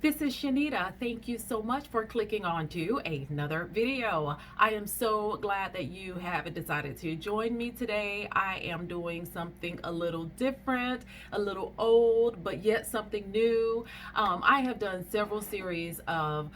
This is Shanita. Thank you so much for clicking on to another video. I am so glad that you have decided to join me today. I am doing something a little different, a little old, but yet something new. I have done several series of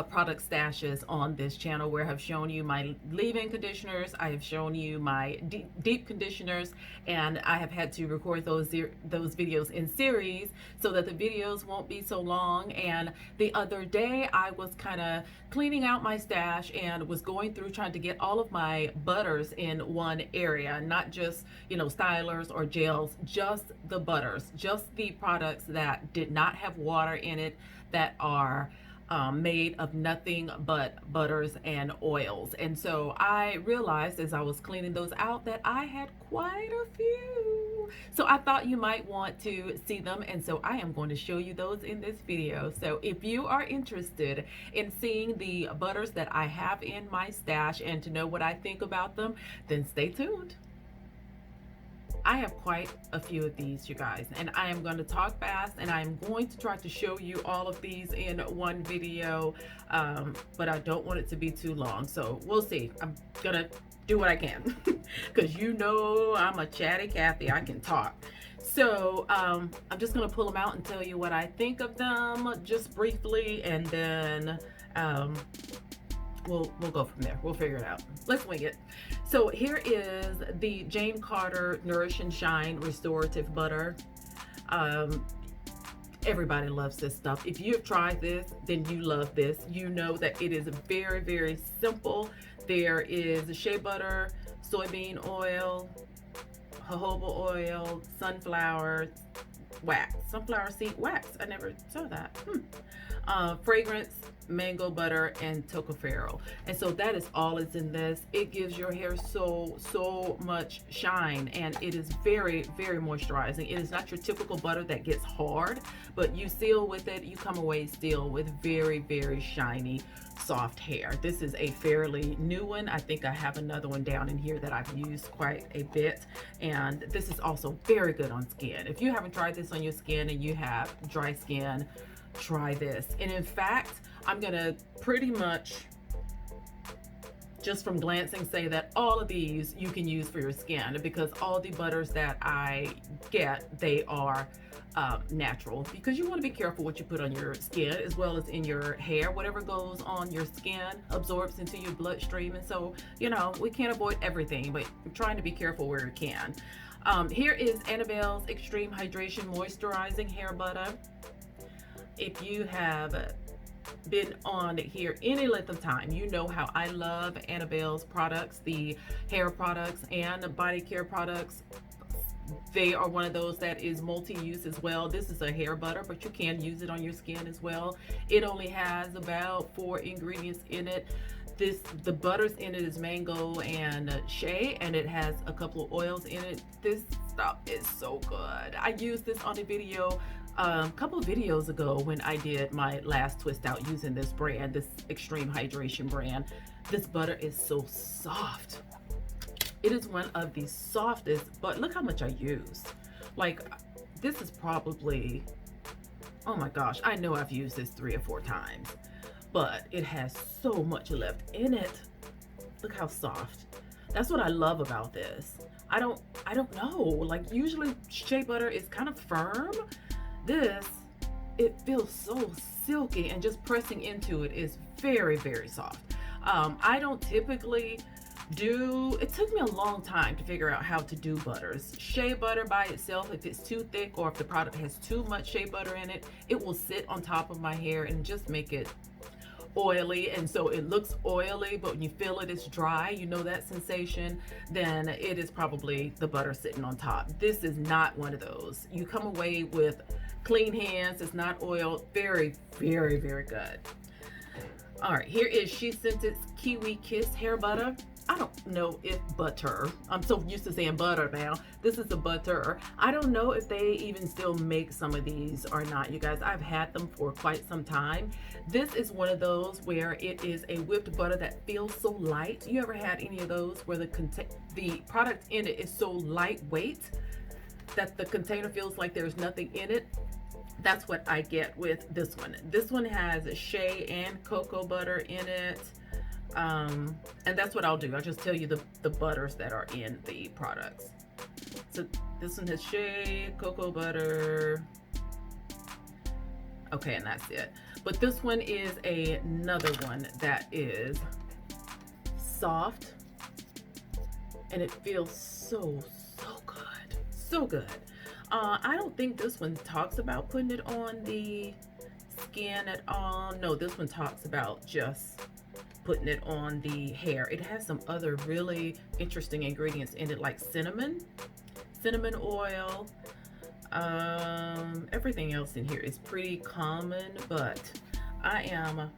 product stashes on this channel where I have shown you my leave-in conditioners, I have shown you my deep conditioners, and I have had to record those videos in series so that the videos won't be so long. And the other day I was kind of cleaning out my stash and was going through trying to get all of my butters in one area, not just, stylers or gels, just the butters, just the products that did not have water in it, that are made of nothing but butters and oils. And so I realized as I was cleaning those out that I had quite a few. So I thought you might want to see them, and so I am going to show you those in this video. So if you are interested in seeing the butters that I have in my stash and to know what I think about them, then stay tuned. I have quite a few of these, you guys, and I am going to talk fast, and I'm going to try to show you all of these in one video, but I don't want it to be too long, so we'll see. I'm gonna do what I can because I'm a chatty Cathy. I can talk. So I'm just gonna pull them out and tell you what I think of them just briefly, and then we'll go from there. We'll figure it out. Let's wing it. So here is the Jane Carter Nourish and Shine Restorative Butter. Everybody loves this stuff. If you have tried this, then you love this. You know that it is very, very simple. There is shea butter, soybean oil, jojoba oil, sunflower seed wax. I never saw that. Fragrance, mango butter, and tocopherol. And so that is all is in this. It gives your hair so much shine, and it is very, very moisturizing. It is not your typical butter that gets hard, but you seal with it, you come away still with very, very shiny, soft hair. This is a fairly new one. I think I have another one down in here that I've used quite a bit, and this is also very good on skin. If you haven't tried this on your skin and you have dry skin, try this. And in fact, I'm gonna pretty much, just from glancing, say that all of these you can use for your skin, because all the butters that I get, they are natural, because you want to be careful what you put on your skin as well as in your hair. Whatever goes on your skin absorbs into your bloodstream, and so we can't avoid everything, but I'm trying to be careful where you can. Here is Annabelle's Extreme Hydration Moisturizing Hair Butter. If you have been on here any length of time, you know how I love Annabelle's products, the hair products and body care products. They are one of those that is multi-use as well. This is a hair butter, but you can use it on your skin as well. It only has about 4 ingredients in it. The butters in it is mango and shea, and it has a couple of oils in it. This stuff is so good. I used this on a video a couple of videos ago when I did my last twist out using this brand, this Extreme Hydration brand. This butter is so soft. It is one of the softest, but look how much I used. Like, this is probably, oh my gosh, I know I've used this 3 or 4 times, but it has so much left in it. Look how soft. That's what I love about this. I don't know, like usually shea butter is kind of firm. This, it feels so silky, and just pressing into it is very, very soft. I don't typically it took me a long time to figure out how to do butters. Shea butter by itself, if it's too thick or if the product has too much shea butter in it, it will sit on top of my hair and just make it oily, and so it looks oily, but when you feel it, it's dry. You know that sensation? Then it is probably the butter sitting on top. This is not one of those. You come away with clean hands. It's not oil. Very, very, very good. All right, here is SheScentit's Kiwi Kiss hair butter. I don't know if butter, I'm so used to saying butter now. This is a butter. I don't know if they even still make some of these or not, you guys. I've had them for quite some time. This is one of those where it is a whipped butter that feels so light. You ever had any of those where the product in it is so lightweight that the container feels like there's nothing in it? That's what I get with this one. This one has shea and cocoa butter in it. And that's what I'll do. I'll just tell you the butters that are in the products. So this one has shea, cocoa butter. Okay, and that's it. But this one is another one that is soft, and it feels so good. So good. I don't think this one talks about putting it on the skin at all. No, this one talks about just putting it on the hair. It has some other really interesting ingredients in it, like cinnamon oil. Everything else in here is pretty common, but I am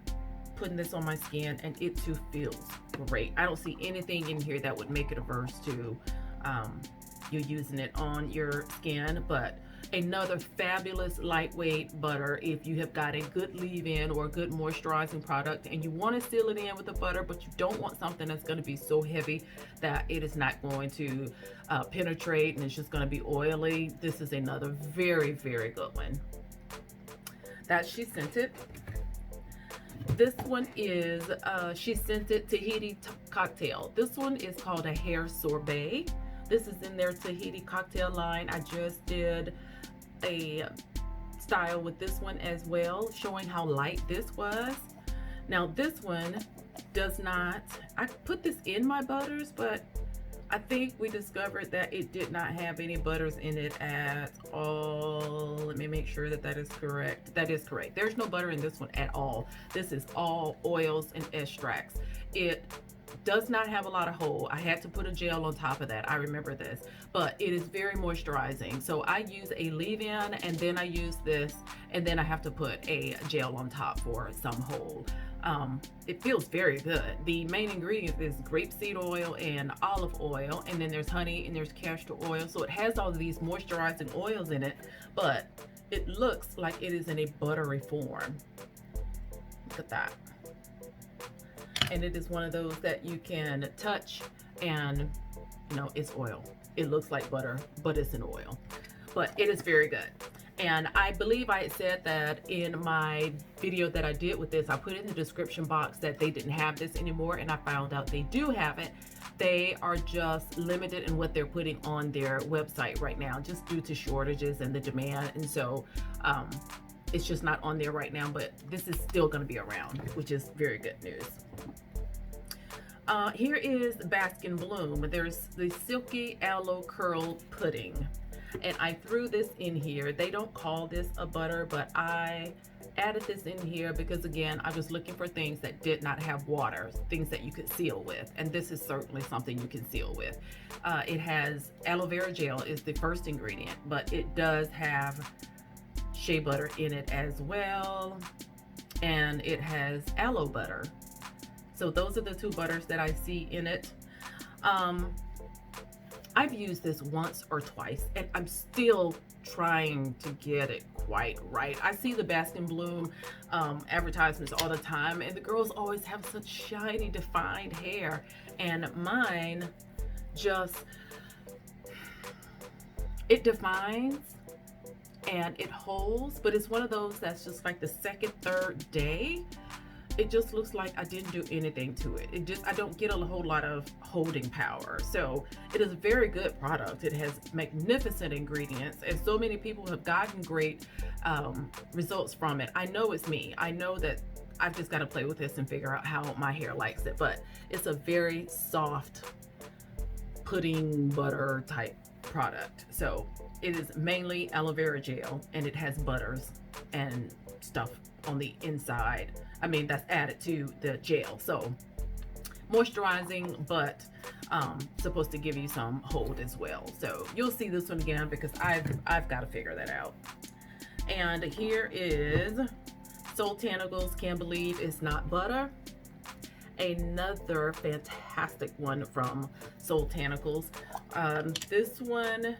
putting this on my skin and it too feels great. I don't see anything in here that would make it averse to you using it on your skin. But another fabulous lightweight butter if you have got a good leave-in or a good moisturizing product and you want to seal it in with the butter, but you don't want something that's going to be so heavy that it is not going to penetrate and it's just going to be oily. This is another very good one. That's SheScentit. This one is SheScentit Tahiti cocktail. This one is called Ahai Sorbet. This is in their Tahiti cocktail line. I just did a style with this one as well, showing how light this was. Now this one does not, I put this in my butters, but I think we discovered that it did not have any butters in it at all. Let me make sure that that is correct. That is correct. There's no butter in this one at all. This is all oils and extracts. It does not have a lot of hold. I had to put a gel on top of that. I remember this, but it is very moisturizing. So I use a leave-in and then I use this and then I have to put a gel on top for some hold. It feels very good. The main ingredient is grapeseed oil and olive oil, and then there's honey and there's castor oil. So it has all of these moisturizing oils in it, but it looks like it is in a buttery form. Look at that. And it is one of those that you can touch and, you know, it's oil. It looks like butter, but it's an oil. But it is very good. And I believe I had said that in my video that I did with this, I put in the description box that they didn't have this anymore, and I found out they do have it. They are just limited in what they're putting on their website right now, just due to shortages and the demand. And so it's just not on there right now, but this is still going to be around, which is very good news. Here is Bask and Bloom. There's the Silky Aloe Curl Pudding, and I threw this in here. They don't call this a butter, but I added this in here because, again, I was looking for things that did not have water, things that you could seal with, and this is certainly something you can seal with. It has aloe vera gel is the first ingredient, but it does have shea butter in it as well, and it has aloe butter. So those are the two butters that I see in it. I've used this once or twice, and I'm still trying to get it quite right. I see the Bask and Bloom advertisements all the time, and the girls always have such shiny, defined hair, and mine just, it defines and it holds, but it's one of those that's just like the second, third day, it just looks like I didn't do anything to it. I don't get a whole lot of holding power. So it is a very good product. It has magnificent ingredients, and so many people have gotten great results from it. I know it's me. I know that I've just got to play with this and figure out how my hair likes it, but it's a very soft pudding butter type product. So it is mainly aloe vera gel, and it has butters and stuff on the inside. I mean, that's added to the gel. So moisturizing, but supposed to give you some hold as well. So you'll see this one again because I've got to figure that out. And here is Soultanicals Can't Believe It's Not Butter. Another fantastic one from Soultanicals. This one,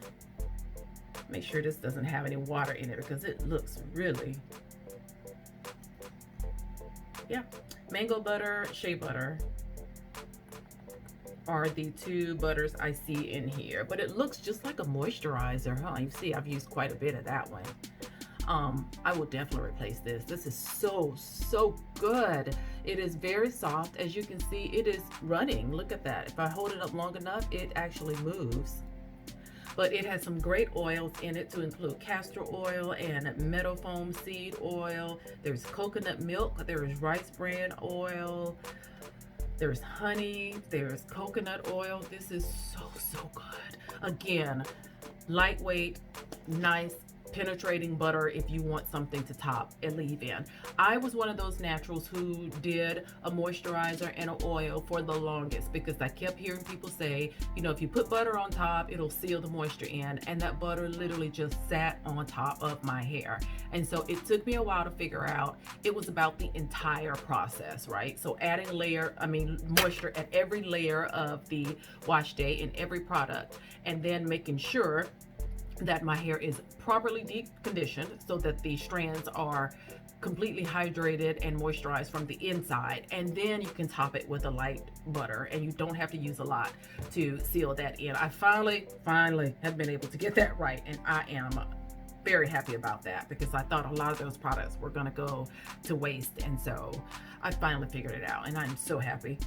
make sure this doesn't have any water in it because it looks really, yeah, mango butter, shea butter are the two butters I see in here, but it looks just like a moisturizer, huh? You see I've used quite a bit of that one. I will definitely replace this. This is so good. It is very soft. As you can see, it is running. Look at that. If I hold it up long enough, it actually moves. But it has some great oils in it, to include castor oil and meadow foam seed oil. There's coconut milk, there's rice bran oil, there's honey, there's coconut oil. This is so good. Again, lightweight, nice, penetrating butter if you want something to top and leave in. I was one of those naturals who did a moisturizer and an oil for the longest, because I kept hearing people say, you know, if you put butter on top, it'll seal the moisture in, and that butter literally just sat on top of my hair. And so it took me a while to figure out it was about the entire process, right? So adding moisture at every layer of the wash day in every product, and then making sure that my hair is properly deep conditioned so that the strands are completely hydrated and moisturized from the inside, and then you can top it with a light butter, and you don't have to use a lot to seal that in. I finally have been able to get that right, and I am very happy about that, because I thought a lot of those products were going to go to waste, and so I finally figured it out, and I'm so happy.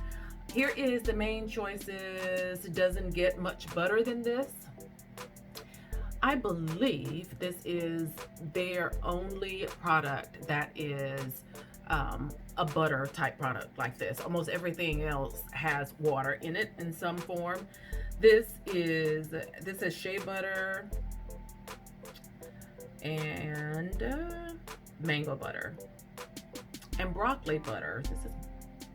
Here is the main choices. It doesn't get much butter than this. I believe this is their only product that is a butter type product like this. Almost everything else has water in it in some form. This is shea butter and mango butter and broccoli butter.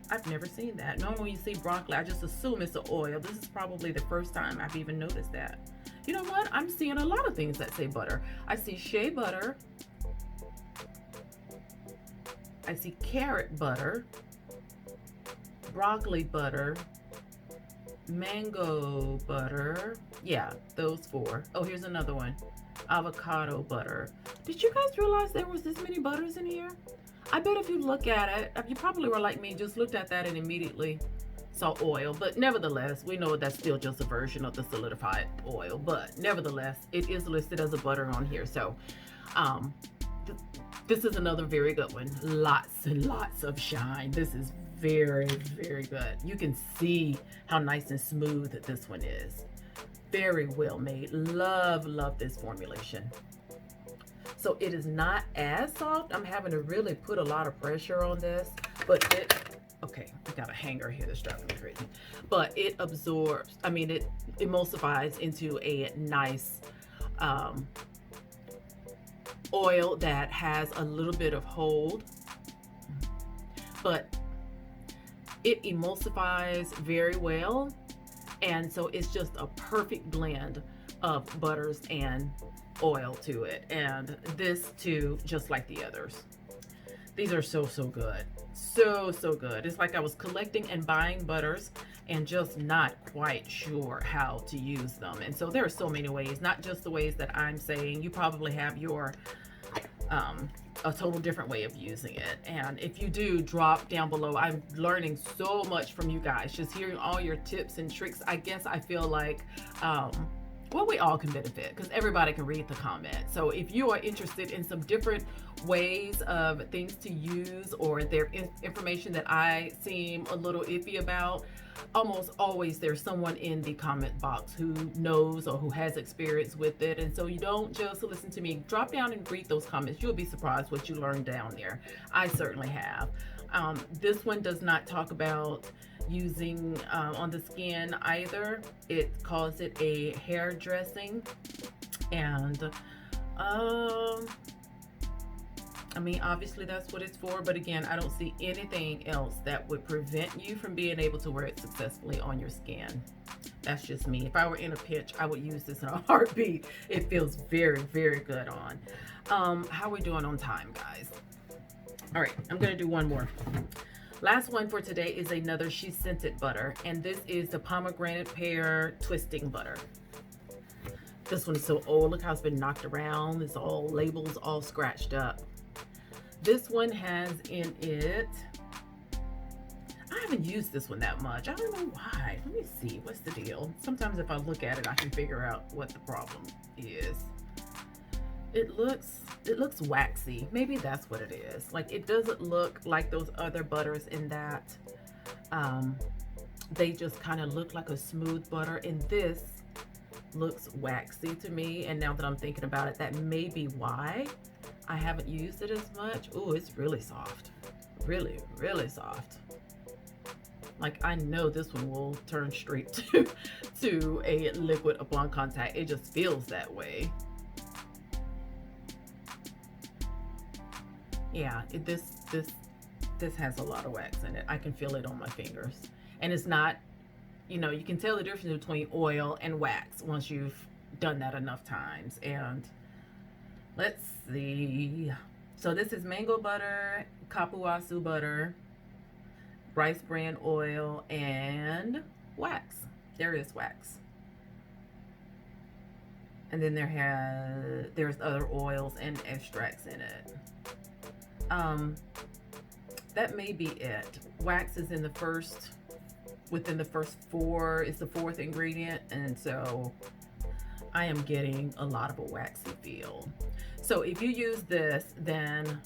I've never seen that. Normally when you see broccoli, I just assume it's an oil. This is probably the first time I've even noticed that. You know what? I'm seeing a lot of things that say butter. I see shea butter. I see carrot butter, broccoli butter, mango butter. Yeah, those four. Oh, here's another one. Avocado butter. Did you guys realize there was this many butters in here? I bet if you look at it, you probably were like me, just looked at that and immediately saw oil. But nevertheless, we know that's still just a version of the solidified oil, but nevertheless, it is listed as a butter on here. So this is another very good one. Lots and lots of shine. This is very good. You can see how nice and smooth this one is. Very well made. Love this formulation. So it is not as soft. I'm having to really put a lot of pressure on this, but okay, I got a hanger here that's driving me crazy. But it absorbs, it emulsifies into a nice oil that has a little bit of hold, but it emulsifies very well. And so it's just a perfect blend of butters and oil to it. And this too, just like the others. These are so good. So good. It's like I was collecting and buying butters and just not quite sure how to use them. And so there are so many ways, not just the ways that I'm saying. You probably have your a total different way of using it. And if you do, drop down below. I'm learning so much from you guys, just hearing all your tips and tricks. I guess I feel like well, we all can benefit because everybody can read the comment. So if you are interested in some different ways of things to use, or their information that I seem a little iffy about, almost always there's someone in the comment box who knows or who has experience with it. And so you don't just listen to me. Drop down and read those comments. You'll be surprised what you learn down there. I certainly have. This one does not talk about using on the skin either. It calls it a hair dressing, and obviously that's what it's for, but again, I don't see anything else that would prevent you from being able to wear it successfully on your skin. That's just me. If I were in a pinch, I would use this in a heartbeat. It feels very good on. How are we doing on time, guys? All right, I'm gonna do one more. Last one for today is another SheScentit butter, and this is the Pomegranate Pear Twisting Butter. This one is so old. Look how it's been knocked around. It's all labels all scratched up. This one has in it, I haven't used this one that much. I don't know why. Let me see. What's the deal? Sometimes if I look at it, I can figure out what the problem is. it looks waxy. Maybe that's what it is. Like, it doesn't look like those other butters in that they just kind of look like a smooth butter, and this looks waxy to me. And now that I'm thinking about it, that may be why I haven't used it as much. Oh, it's really soft. Really, really soft. Like, I know this one will turn straight to a liquid upon contact. It just feels that way. Yeah, this has a lot of wax in it. I can feel it on my fingers. And it's not, you know, you can tell the difference between oil and wax once you've done that enough times. And let's see. So this is mango butter, kapuasu butter, rice bran oil, and wax. There is wax. And then there's other oils and extracts in it. That may be it. Wax is in the first, within the first four, is the fourth ingredient, and so I am getting a lot of a waxy feel. So if you use this, then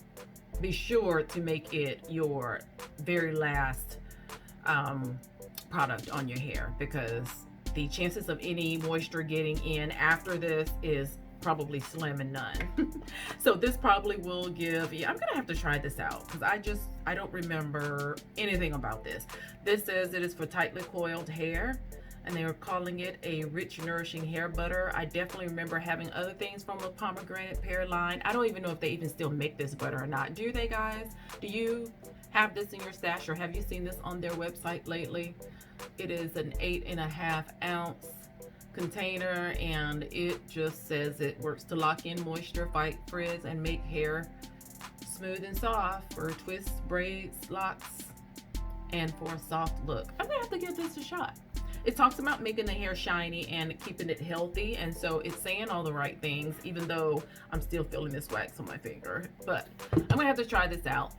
be sure to make it your very last product on your hair, because the chances of any moisture getting in after this is probably slim and none. So this probably will give, yeah, I'm gonna have to try this out, because I don't remember anything about this. This says it is for tightly coiled hair, and they are calling it a rich, nourishing hair butter. I definitely remember having other things from the Pomegranate Pear line. I don't even know if they even still make this butter or not. Do they, guys? Do you have this in your stash, or have you seen this on their website lately? It is an 8.5 ounce container, and it just says it works to lock in moisture, fight frizz, and make hair smooth and soft for twists, braids, locks, and for a soft look. I'm gonna have to give this a shot. It talks about making the hair shiny and keeping it healthy, and so it's saying all the right things, even though I'm still feeling this wax on my finger. But I'm gonna have to try this out.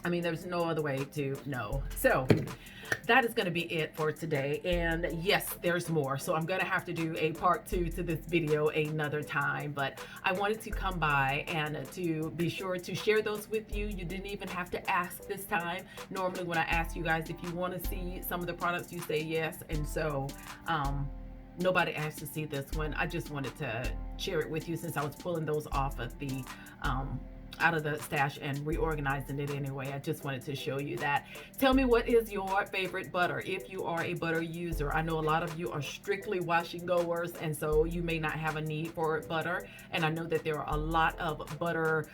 I mean, there's no other way to know. So that is going to be it for today. And yes, there's more. So I'm going to have to do a part 2 to this video another time. But I wanted to come by and to be sure to share those with you. You didn't even have to ask this time. Normally when I ask you guys if you want to see some of the products, you say yes. And so nobody asked to see this one. I just wanted to share it with you since I was pulling those off of the out of the stash and reorganizing it anyway. I just wanted to show you that. Tell me, what is your favorite butter if you are a butter user? I know a lot of you are strictly washing goers, and so you may not have a need for butter. And I know that there are a lot of butter,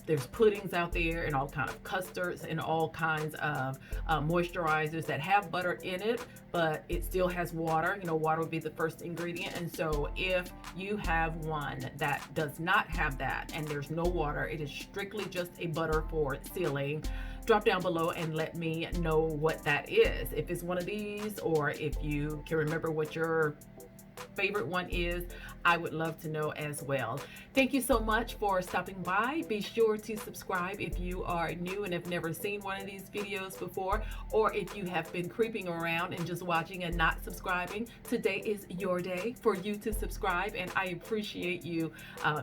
there's puddings out there and all kinds of custards and all kinds of moisturizers that have butter in it, but it still has water. You know, water would be the first ingredient. And so if you have one that does not have that and there's no water, it is strictly just a butter for sealing, drop down below and let me know what that is. If it's one of these, or if you can remember what your favorite one is, I would love to know as well. Thank you so much for stopping by. Be sure to subscribe if you are new and have never seen one of these videos before, or if you have been creeping around and just watching and not subscribing. Today is your day for you to subscribe, and I appreciate you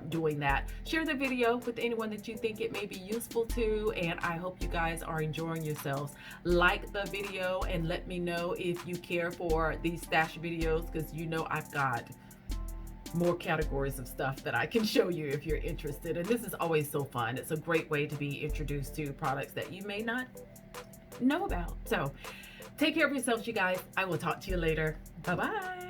doing that. Share the video with anyone that you think it may be useful to, and I hope you guys are enjoying yourselves. Like the video and let me know if you care for these stash videos, because you know I've got more categories of stuff that I can show you if you're interested. And this is always so fun. It's a great way to be introduced to products that you may not know about. So take care of yourselves, you guys. I will talk to you later. Bye-bye.